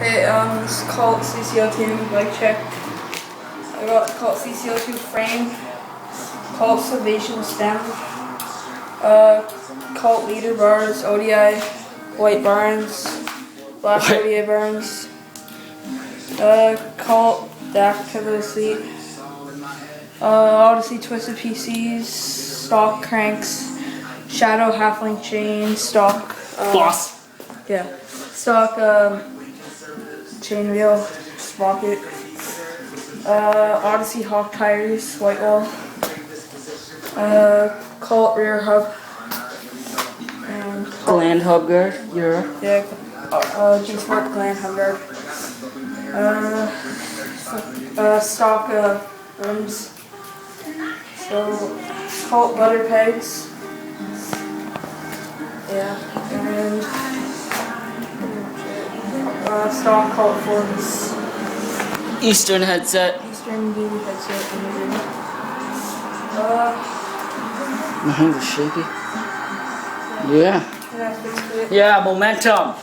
Okay, this is Colt CC02 bike check. I got Colt CC02 frame, Colt Salvation stem, Colt leader bars, ODI, white Barends, black ODI Barends, Colt DAC pivot seat, Odyssey twisted PCs, stock cranks, shadow half-length chain, stock stock chain wheel, sprocket, Odyssey Hawk tires, white wall, Colt rear hub, and Gland Hub Guard, Lyra. yeah, G-Sport Gland Hub Guard, stock rims, so Colt butter pegs, yeah, and stock Colt forks. Eastern headset. Eastern DV headset. My hands are shaky. Yeah. Yeah, Yeah, momentum.